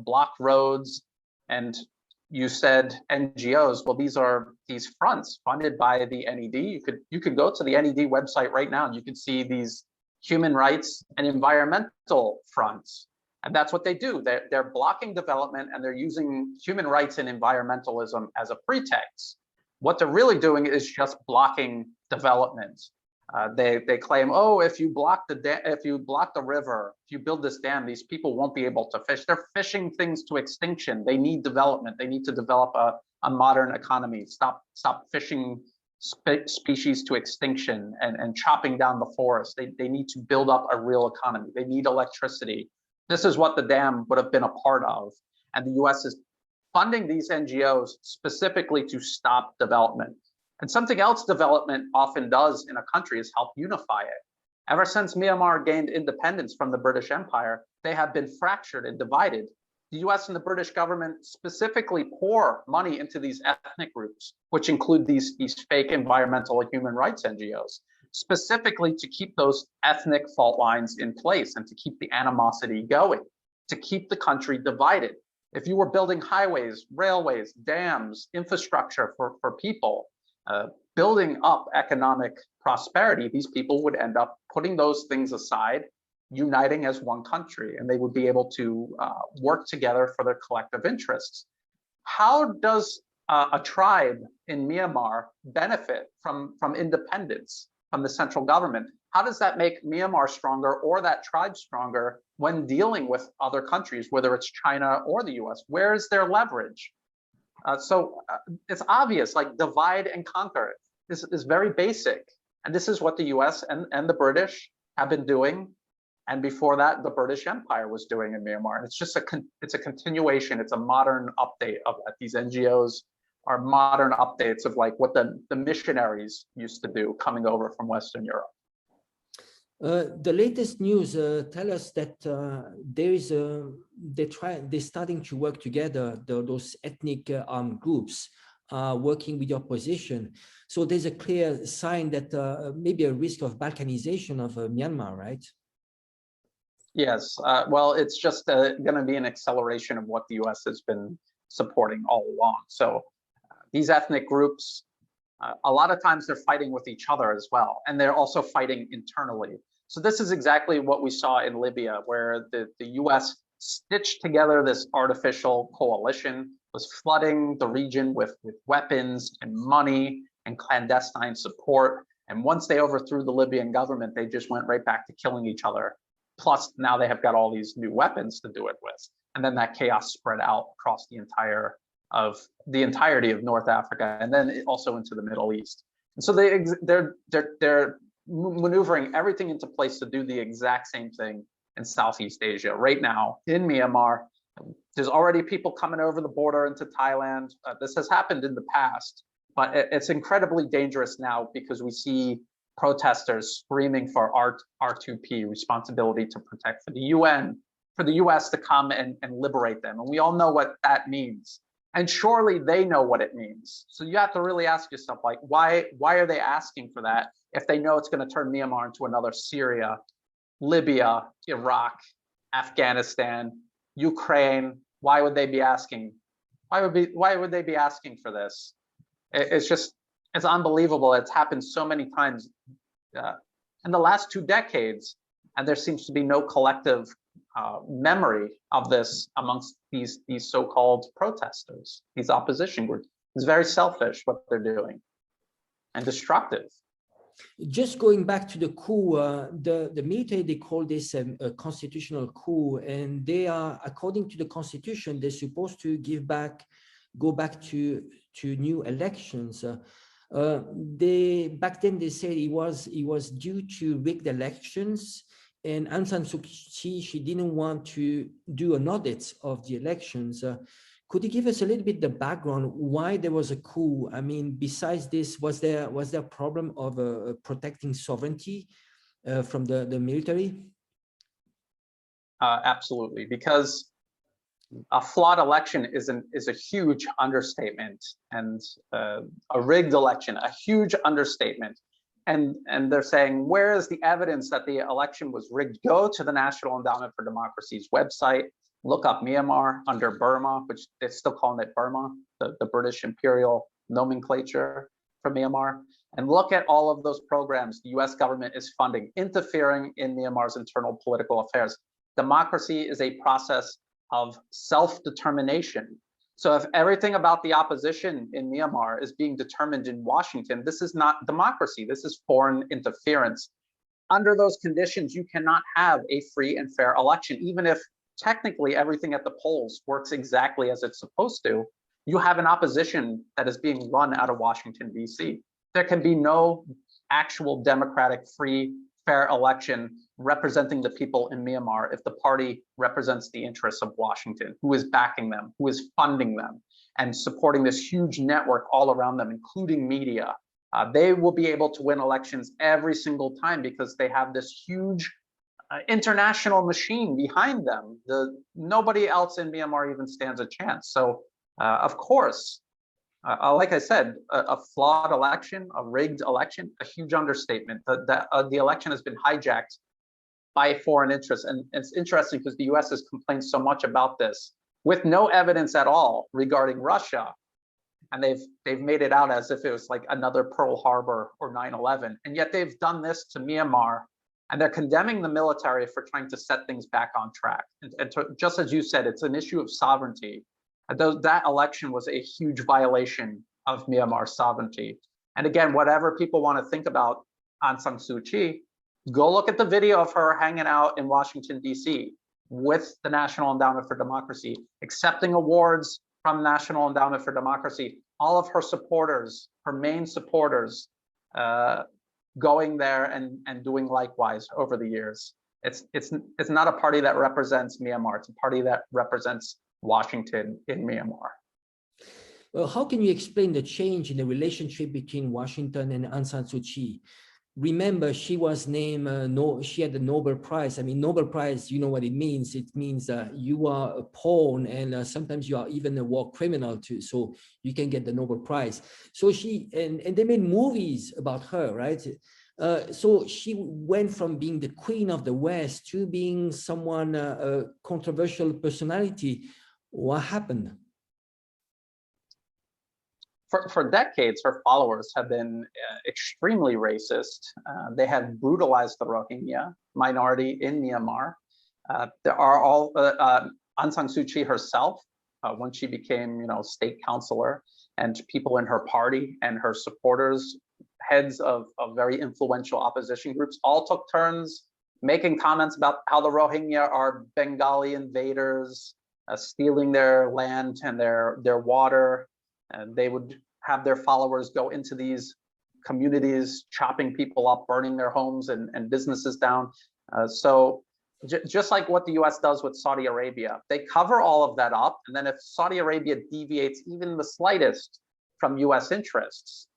block roads, and you said NGOs. Well, these are these fronts funded by the NED. You could go to the NED website right now and you can see these human rights and environmental fronts. And that's what they do. They're blocking development and they're using human rights and environmentalism as a pretext. What they're really doing is just blocking development. They claim, oh, if you block the river, if you build this dam, these people won't be able to fish. They're fishing things to extinction. They need development. They need to develop a modern economy. Stop fishing species to extinction and chopping down the forest. They need to build up a real economy. They need electricity. This is what the dam would have been a part of. And the US is funding these NGOs specifically to stop development. And something else development often does in a country is help unify it. Ever since Myanmar gained independence from the British Empire, they have been fractured and divided. The US and the British government specifically pour money into these ethnic groups, which include these fake environmental and human rights NGOs, specifically to keep those ethnic fault lines in place and to keep the animosity going, to keep the country divided. If you were building highways, railways, dams, infrastructure for people, building up economic prosperity, these people would end up putting those things aside, uniting as one country, and they would be able to work together for their collective interests. How does a tribe in Myanmar benefit from independence from the central government? How does that make Myanmar stronger or that tribe stronger when dealing with other countries, whether it's China or the US? Where is their leverage? So it's obvious, like divide and conquer. This is very basic. And this is what the US and the British have been doing. And before that, the British Empire was doing in Myanmar. And it's just it's a continuation. It's a modern update of that. These NGOs are modern updates of like what the missionaries used to do coming over from Western Europe. The latest news tell us that they're starting to work together. Those ethnic armed groups are working with the opposition. So there's a clear sign that maybe a risk of balkanization of Myanmar, right? Yes. Well, it's just going to be an acceleration of what the US has been supporting all along. So these ethnic groups, a lot of times they're fighting with each other as well, and they're also fighting internally. So this is exactly what we saw in Libya, where the US stitched together this artificial coalition, was flooding the region with weapons and money and clandestine support. And once they overthrew the Libyan government, they just went right back to killing each other. Plus, now they have got all these new weapons to do it with. And then that chaos spread out across the entirety of North Africa, and then also into the Middle East. And so they're maneuvering everything into place to do the exact same thing in Southeast Asia. Right now, in Myanmar, there's already people coming over the border into Thailand. This has happened in the past, but it's incredibly dangerous now because we see protesters screaming for R2P, responsibility to protect, for the UN, for the US to come and liberate them. And we all know what that means. And surely they know what it means. So you have to really ask yourself, like, why are they asking for that if they know it's going to turn Myanmar into another Syria, Libya, Iraq, Afghanistan, Ukraine? Why would they be asking? Why would they be asking for this? It's unbelievable. It's happened so many times in the last 2 decades, and there seems to be no collective memory of this amongst these so-called protesters, these opposition groups. It's very selfish what they're doing and destructive. Just going back to the coup, the military, they call this a constitutional coup, and they are, according to the constitution, they're supposed to go back to new elections. Back then they said it was due to rigged elections, and Aung San Suu Kyi, she didn't want to do an audit of the elections. Could you give us a little bit the background why there was a coup? I mean, besides this, was there a problem of protecting sovereignty from the military? Absolutely, because a flawed election is a huge understatement, and a rigged election, a huge understatement. And they're saying, where is the evidence that the election was rigged? Go to the National Endowment for Democracy's website. look up Myanmar under Burma, which they're still calling it Burma, the British imperial nomenclature for Myanmar, and look at all of those programs the US government is funding, interfering in Myanmar's internal political affairs. Democracy is a process of self-determination. So if everything about the opposition in Myanmar is being determined in Washington, this is not democracy, this is foreign interference. Under those conditions, you cannot have a free and fair election, even if technically everything at the polls works exactly as it's supposed to. You have an opposition that is being run out of Washington, D.C. There can be no actual democratic, free, fair election representing the people in Myanmar if the party represents the interests of Washington, who is backing them, who is funding them, and supporting this huge network all around them, including media. They will be able to win elections every single time because they have this huge international machine behind them. Nobody else in Myanmar even stands a chance. So, of course, like I said, a flawed election, a rigged election, a huge understatement. The election has been hijacked by foreign interests. And it's interesting because the US has complained so much about this with no evidence at all regarding Russia. And they've made it out as if it was like another Pearl Harbor or 9/11. And yet they've done this to Myanmar, and they're condemning the military for trying to set things back on track. And just as you said, it's an issue of sovereignty. That election was a huge violation of Myanmar's sovereignty. And again, whatever people want to think about Aung San Suu Kyi, go look at the video of her hanging out in Washington, D.C. with the National Endowment for Democracy, accepting awards from National Endowment for Democracy, all of her supporters, her main supporters, going there and doing likewise over the years. It's not a party that represents Myanmar. It's a party that represents Washington in Myanmar. Well, how can you explain the change in the relationship between Washington and Aung San Suu Kyi? Remember, she was named, she had the Nobel Prize. I mean, Nobel Prize, you know what it means. It means you are a pawn, and sometimes you are even a war criminal too. So you can get the Nobel Prize. So and they made movies about her, right? So she went from being the queen of the West to being someone, a controversial personality. What happened? For decades, her followers have been extremely racist. They have brutalized the Rohingya minority in Myanmar. There are all Aung San Suu Kyi herself, when she became, state councilor, and people in her party and her supporters, heads of very influential opposition groups, all took turns making comments about how the Rohingya are Bengali invaders, stealing their land and their water. And they would have their followers go into these communities, chopping people up, burning their homes and businesses down. So just like what the US does with Saudi Arabia, they cover all of that up. And then if Saudi Arabia deviates even the slightest from US interests,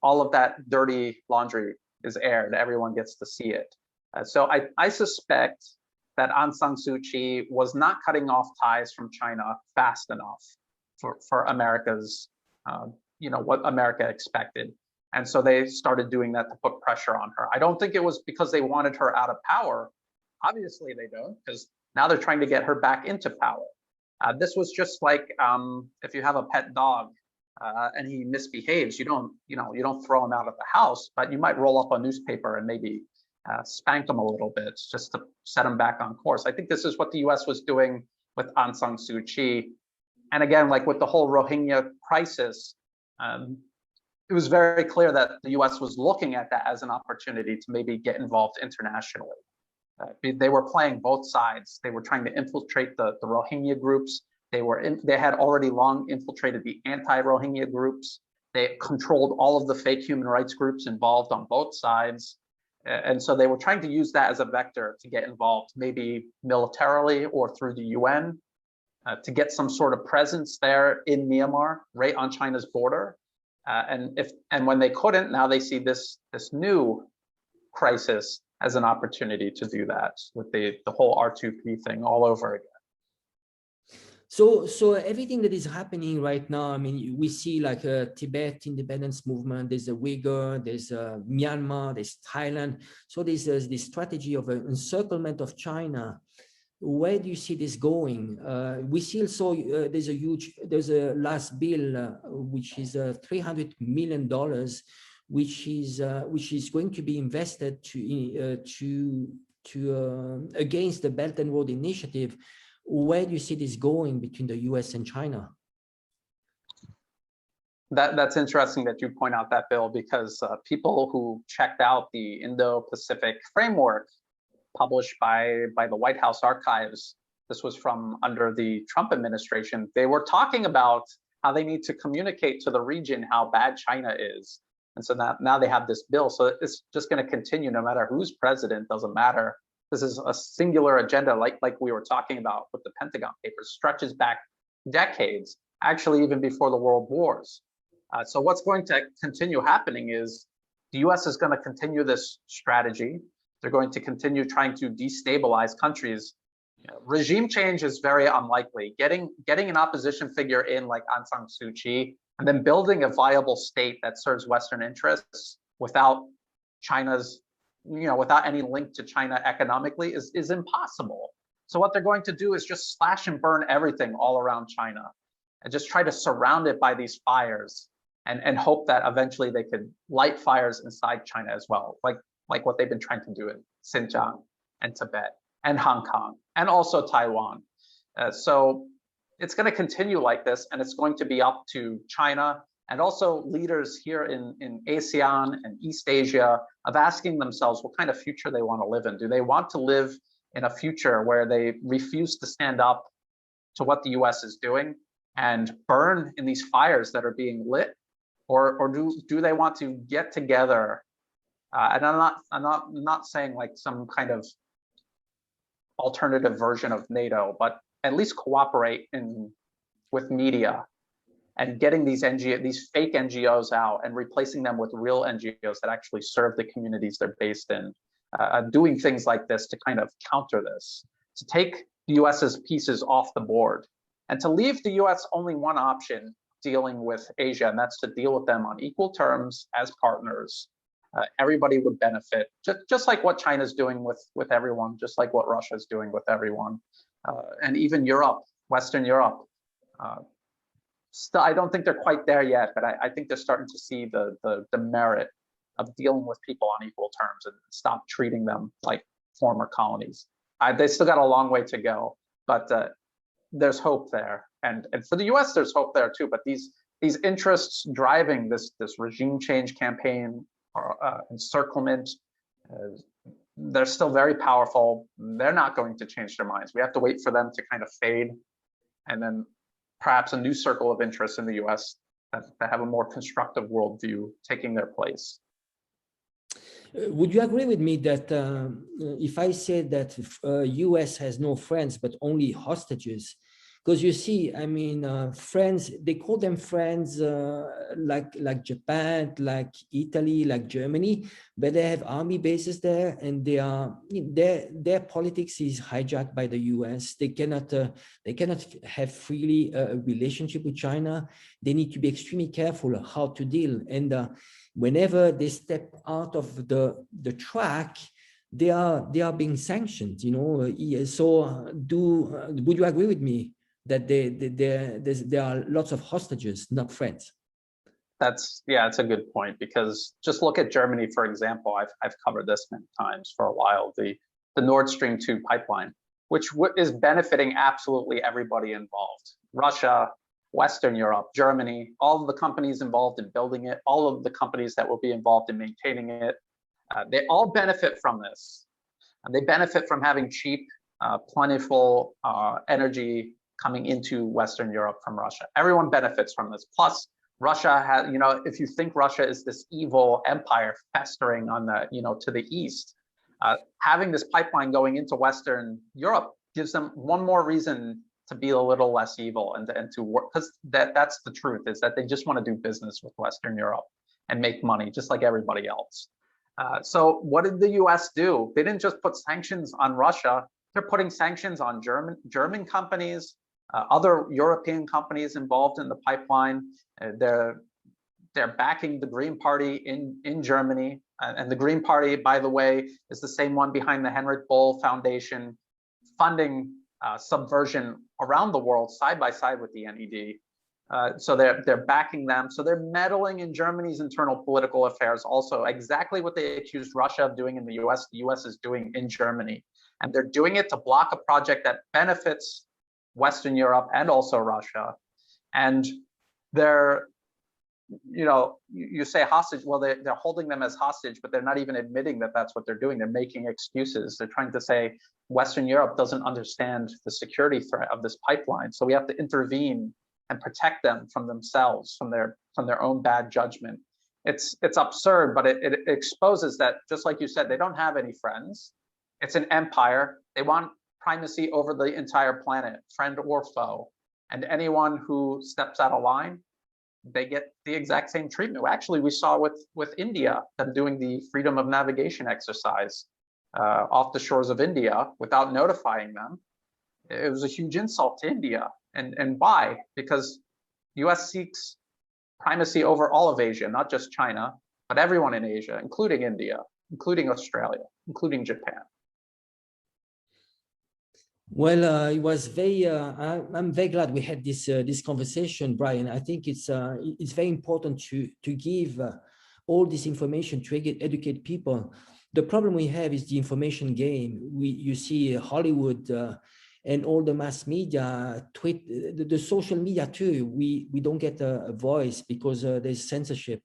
all of that dirty laundry is aired. Everyone gets to see it. So I suspect that Aung San Suu Kyi was not cutting off ties from China fast enough for America's, what America expected. And so they started doing that to put pressure on her. I don't think it was because they wanted her out of power. Obviously they don't, because now they're trying to get her back into power. This was just like if you have a pet dog and he misbehaves, you don't throw him out of the house, but you might roll up a newspaper and maybe spank him a little bit just to set him back on course. I think this is what the US was doing with Aung San Suu Kyi. And again, like with the whole Rohingya crisis, it was very clear that the US was looking at that as an opportunity to maybe get involved internationally. They were playing both sides. They were trying to infiltrate the Rohingya groups. They had already long infiltrated the anti-Rohingya groups. They controlled all of the fake human rights groups involved on both sides. And so they were trying to use that as a vector to get involved, maybe militarily or through the UN, to get some sort of presence there in Myanmar, right on China's border. And when they couldn't, now they see this new crisis as an opportunity to do that with the whole R2P thing all over again. So everything that is happening right now, I mean, we see like a Tibet independence movement, there's a Uyghur, there's Myanmar, there's Thailand. So there's this strategy of an encirclement of China. where do you see this going? We still saw there's a last bill which is $300 million, which is going to be invested against the Belt and Road Initiative. Where do you see this going between the US and China? That's interesting that you point out that bill, because people who checked out the Indo-Pacific framework published by the White House archives, this was from under the Trump administration, they were talking about how they need to communicate to the region how bad China is. And so now they have this bill. So it's just going to continue no matter who's president, doesn't matter. This is a singular agenda, like we were talking about with the Pentagon Papers, stretches back decades, actually even before the world wars. So what's going to continue happening is the US is going to continue this strategy. They're going to continue trying to destabilize countries. Regime change is very unlikely. Getting an opposition figure in like Aung San Suu Kyi, and then building a viable state that serves Western interests without China's, without any link to China economically is impossible. So what they're going to do is just slash and burn everything all around China and just try to surround it by these fires and hope that eventually they could light fires inside China as well, like what they've been trying to do in Xinjiang and Tibet and Hong Kong and also Taiwan. So it's going to continue like this, and it's going to be up to China and also leaders here in ASEAN and East Asia of asking themselves what kind of future they want to live in. Do they want to live in a future where they refuse to stand up to what the US is doing and burn in these fires that are being lit? Or do they want to get together? And I'm not saying like some kind of alternative version of NATO, but at least cooperate with media and getting these fake NGOs out and replacing them with real NGOs that actually serve the communities they're based in, doing things like this to kind of counter this, to take the US's pieces off the board, and to leave the US only one option dealing with Asia, and that's to deal with them on equal terms as partners. Everybody would benefit, just like what China's doing with everyone, just like what Russia's doing with everyone, and even Europe, Western Europe. Still, I don't think they're quite there yet, but I think they're starting to see the merit of dealing with people on equal terms and stop treating them like former colonies. They still got a long way to go, but there's hope there, and for the US, there's hope there too. But these interests driving this regime change campaign or encirclement, they're still very powerful. They're not going to change their minds. We have to wait for them to kind of fade, and then perhaps a new circle of interest in the US that have a more constructive worldview taking their place. Would you agree with me that if I say that US has no friends but only hostages? Because you see, I mean, friends, they call them friends like Japan, like Italy, like Germany, but they have army bases there, and their politics is hijacked by the US. They cannot have freely a relationship with China. They need to be extremely careful how to deal. And whenever they step out of the track, they are being sanctioned. So would you agree with me that there are lots of hostages, not friends? That's a good point, because just look at Germany, for example. I've covered this many times for a while, the Nord Stream 2 pipeline, which is benefiting absolutely everybody involved. Russia, Western Europe, Germany, all of the companies involved in building it, all of the companies that will be involved in maintaining it, they all benefit from this. And they benefit from having cheap, plentiful energy coming into Western Europe from Russia. Everyone benefits from this. Plus, Russia has, if you think Russia is this evil empire festering on the, to the east, having this pipeline going into Western Europe gives them one more reason to be a little less evil and to work, because that's the truth, is that they just want to do business with Western Europe and make money just like everybody else. So what did the US do? They didn't just put sanctions on Russia, they're putting sanctions on German companies, other European companies involved in the pipeline. They're backing the Green Party in Germany. And the Green Party, by the way, is the same one behind the Heinrich Böll Foundation, funding subversion around the world side by side with the NED. So they're backing them. So they're meddling in Germany's internal political affairs also, exactly what they accused Russia of doing in the US is doing in Germany. And they're doing it to block a project that benefits Western Europe and also Russia. And they're, you say hostage, well, they're holding them as hostage, but they're not even admitting that that's what they're doing. They're making excuses. They're trying to say Western Europe doesn't understand the security threat of this pipeline. So we have to intervene and protect them from themselves, from their own bad judgment. It's absurd, but it exposes that, just like you said, they don't have any friends. It's an empire. They want primacy over the entire planet, friend or foe. And anyone who steps out of line, they get the exact same treatment. Actually, we saw with India, them doing the freedom of navigation exercise off the shores of India without notifying them. It was a huge insult to India. And why? Because US seeks primacy over all of Asia, not just China, but everyone in Asia, including India, including Australia, including Japan. Well, it was very. I'm very glad we had this conversation, Brian. I think it's very important to give all this information to educate people. The problem we have is the information game. You see Hollywood and all the mass media, the social media too. We don't get a voice because there's censorship.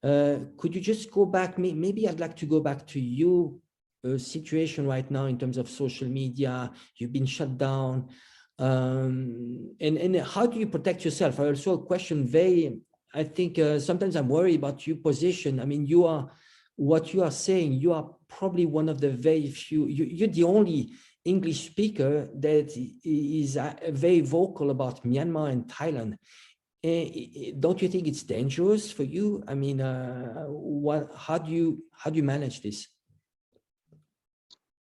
Could you just go back? Maybe I'd like to go back to you. Situation right now in terms of social media, you've been shut down, and how do you protect yourself? I also question I think sometimes I'm worried about your position. I mean, what you are saying, you are probably one of the very few, you're the only English speaker that is very vocal about Myanmar and Thailand. Don't you think it's dangerous for you? I mean, how do you manage this?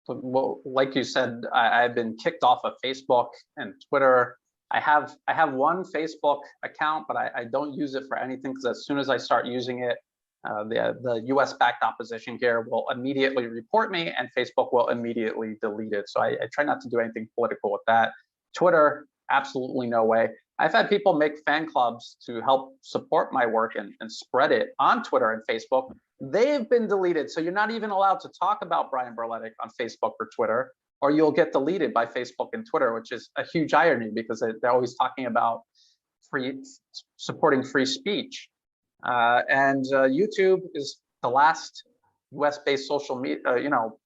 Well, like you said, I've been kicked off of Facebook and Twitter. I have one Facebook account, but I don't use it for anything, because as soon as I start using it, the US-backed opposition here will immediately report me, and Facebook will immediately delete it. So I try not to do anything political with that. Twitter, absolutely no way. I've had people make fan clubs to help support my work and spread it on Twitter and Facebook. They've been deleted. So you're not even allowed to talk about Brian Berletic on Facebook or Twitter, or you'll get deleted by Facebook and Twitter, which is a huge irony, because they're always talking about supporting free speech. And YouTube is the last US-based social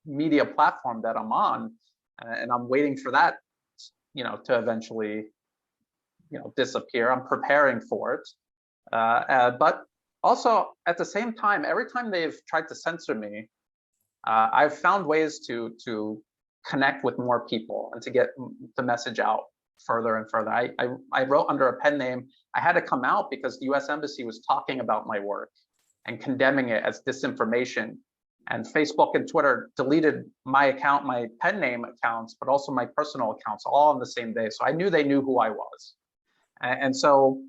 media platform that I'm on, and I'm waiting for that, to eventually, disappear. I'm preparing for it, but also at the same time, every time they've tried to censor me, I've found ways to connect with more people and to get the message out further and further. I wrote under a pen name. I had to come out because the US Embassy was talking about my work and condemning it as disinformation. And Facebook and Twitter deleted my account, my pen name accounts, but also my personal accounts, all on the same day. So I knew they knew who I was. And so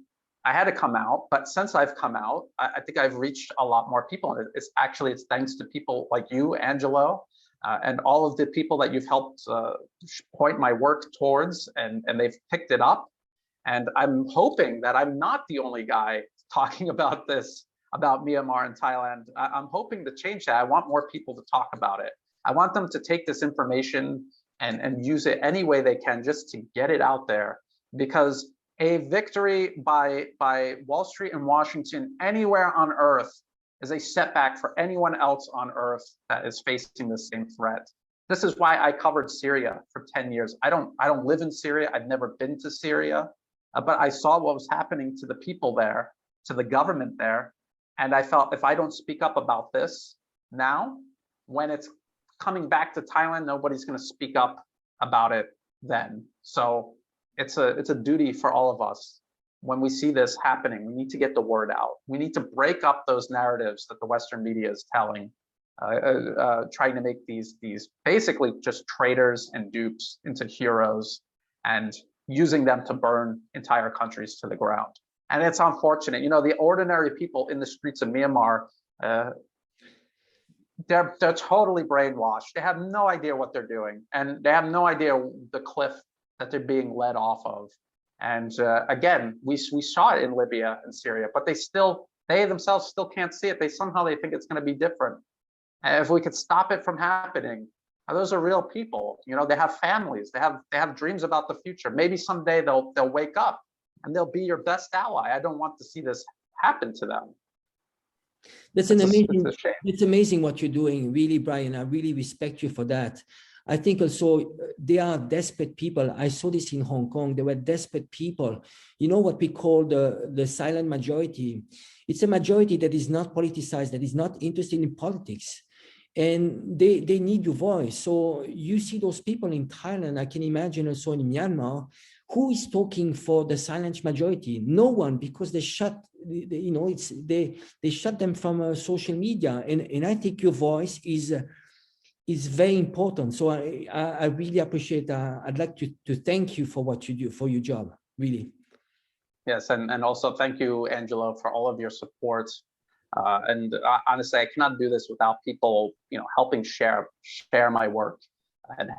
I had to come out. But since I've come out, I think I've reached a lot more people. And it's thanks to people like you, Angelo, and all of the people that you've helped point my work towards, and they've picked it up. And I'm hoping that I'm not the only guy talking about this, about Myanmar and Thailand. I'm hoping to change that. I want more people to talk about it. I want them to take this information and use it any way they can, just to get it out there. Because a victory by Wall Street and Washington anywhere on earth is a setback for anyone else on earth that is facing the same threat. This is why I covered Syria for 10 years. I don't live in Syria. I've never been to Syria, but I saw what was happening to the people there, to the government there. And I felt, if I don't speak up about this now, when it's coming back to Thailand, nobody's going to speak up about it then. So it's a duty for all of us. When we see this happening, we need to get the word out. We need to break up those narratives that the Western media is telling, trying to make these basically just traitors and dupes into heroes, and using them to burn entire countries to the ground. And it's unfortunate, the ordinary people in the streets of Myanmar, they're totally brainwashed. They have no idea what they're doing, and they have no idea the cliff that they're being led off of. And again, we saw it in Libya and Syria, but they themselves still can't see it. They think it's going to be different. And if we could stop it from happening, those are real people. You know, they have families. They have dreams about the future. Maybe someday they'll wake up and they'll be your best ally. I don't want to see this happen to them. That's it's amazing what you're doing, really, Brian. I really respect you for that. I think also they are desperate people. I saw this in Hong Kong. They were desperate people. You know what we call the silent majority. It's a majority that is not politicized, that is not interested in politics. And they need your voice. So you see those people in Thailand, I can imagine also in Myanmar, who is talking for the silent majority? No one, because they shut, you know, they shut them from social media. And I think your voice is very important. So I really appreciate, I'd like to thank you for what you do, for your job, really. Yes, and also thank you, Angelo, for all of your support. And honestly, I cannot do this without people, you know, helping share my work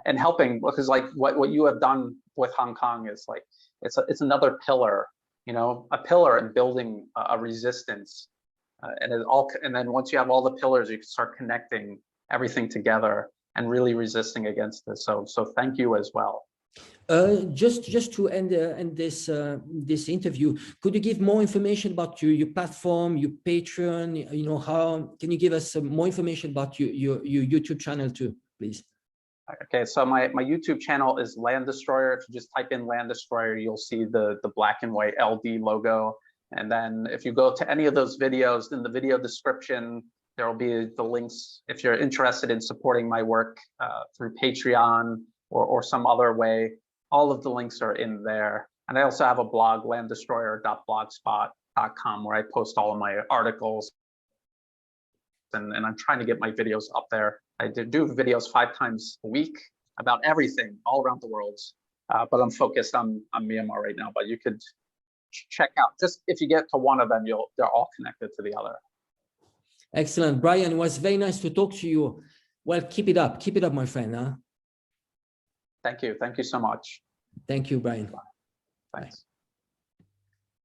and helping, because like what you have done with Hong Kong is like, it's another pillar, you know, a pillar in building a resistance. And then once you have all the pillars, you can start connecting everything together and really resisting against this. So thank you as well. Just to end this interview, could you give more information about your platform, your Patreon? You know, how can you give us some more information about your YouTube channel too, please? Okay, so my YouTube channel is Land Destroyer. If you just type in Land Destroyer, you'll see the black and white LD logo. And then if you go to any of those videos, in the video description, there will be the links if you're interested in supporting my work through Patreon or some other way. All of the links are in there. And I also have a blog, landdestroyer.blogspot.com, where I post all of my articles. And I'm trying to get my videos up there. I do videos 5 times a week about everything all around the world. But I'm focused on Myanmar right now. But you could check out, just if you get to one of them, they're all connected to the other. Excellent. Brian, it was very nice to talk to you. Well, keep it up, my friend. Huh? Thank you so much. Thank you, Brian. Thanks.